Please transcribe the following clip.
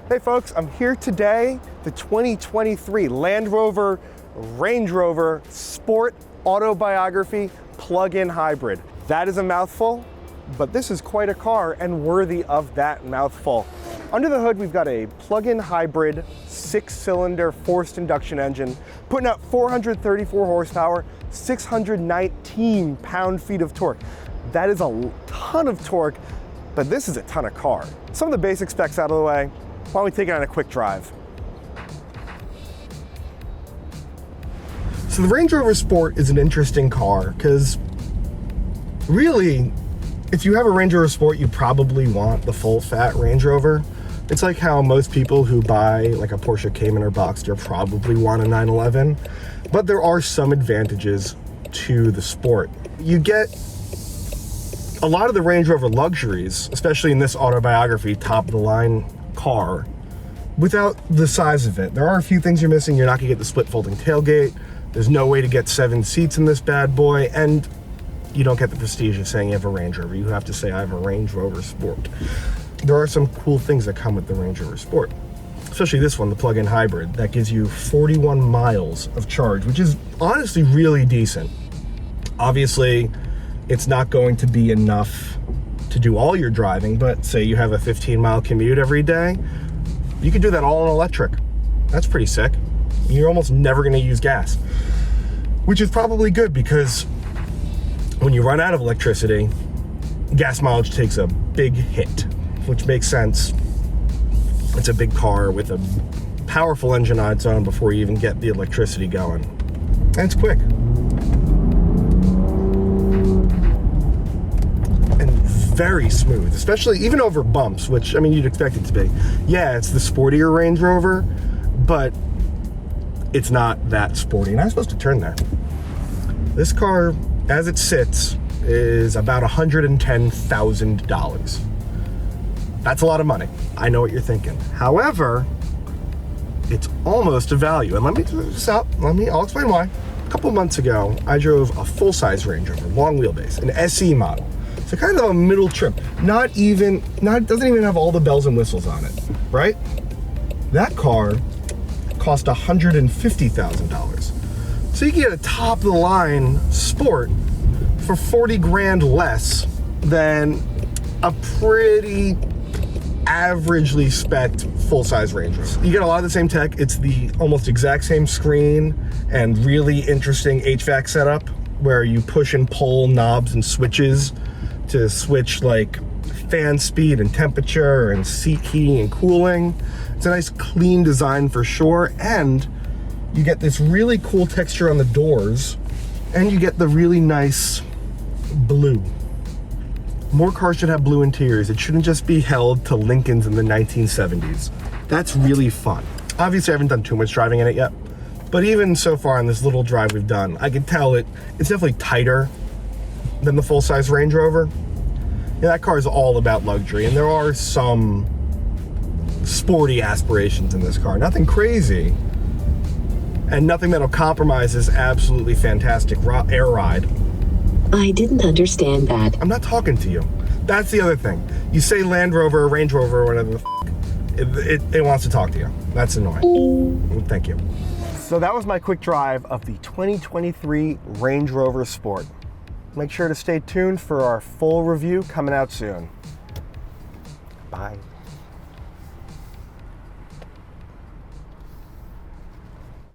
Hey folks, I'm here today, the 2023 Land Rover Range Rover Sport Autobiography Plug-in Hybrid. That is a mouthful, but this is quite a car and worthy of that mouthful. Under the hood, we've got a plug-in hybrid, 6-cylinder forced induction engine, putting out 434 horsepower, 619 pound-feet of torque. That is a ton of torque, but this is a ton of car. Some of the basic specs out of the way. Why don't we take it on a quick drive? So the Range Rover Sport is an interesting car because really, if you have a Range Rover Sport, you probably want the full fat Range Rover. It's like how most people who buy like a Porsche Cayman or Boxster probably want a 911, but there are some advantages to the Sport. You get a lot of the Range Rover luxuries, especially in this autobiography, top of the line car, without the size of it. There are a few things you're missing. You're not gonna get the split folding tailgate. There's no way to get 7 seats in this bad boy, and you don't get the prestige of saying you have a Range Rover. You have to say I have a Range Rover Sport. There are some cool things that come with the Range Rover Sport, especially this one, the plug-in hybrid, that gives you 41 miles of charge, which is honestly really decent. Obviously, it's not going to be enough to do all your driving, but say you have a 15-mile commute every day, you could do that all on electric. That's pretty sick. You're almost never gonna use gas, which is probably good because when you run out of electricity, gas mileage takes a big hit, which makes sense. It's a big car with a powerful engine on its own before you even get the electricity going. And it's quick. And very smooth, especially even over bumps, which, I mean, you'd expect it to be. Yeah, it's the sportier Range Rover, but it's not that sporty. And I'm supposed to turn there. This car, as it sits, is about $110,000. That's a lot of money. I know what you're thinking. However, it's almost a value. And let me do this out. I'll explain why. A couple months ago, I drove a full-size Range Rover, long wheelbase, an SE model. So kind of a middle trim. Doesn't even have all the bells and whistles on it, right? That car cost $150,000. So you can get a top-of-the-line Sport for 40 grand less than a pretty averagely spec'd full-size Range Rover. You get a lot of the same tech. It's the almost exact same screen and really interesting HVAC setup where you push and pull knobs and switches to switch like fan speed and temperature and seat heating and cooling. It's a nice clean design for sure, and you get this really cool texture on the doors, and you get the really nice blue. More cars should have blue interiors. It shouldn't just be held to Lincolns in the 1970s. That's really fun. Obviously, I haven't done too much driving in it yet, but even so far in this little drive we've done, I can tell it's definitely tighter than the full-size Range Rover. Yeah, that car is all about luxury, and there are some sporty aspirations in this car. Nothing crazy, and nothing that'll compromise this absolutely fantastic air ride. I didn't understand that. I'm not talking to you. That's the other thing. You say Land Rover or Range Rover or whatever the it wants to talk to you. That's annoying. Thank you. So that was my quick drive of the 2023 Range Rover Sport. Make sure to stay tuned for our full review coming out soon. Bye.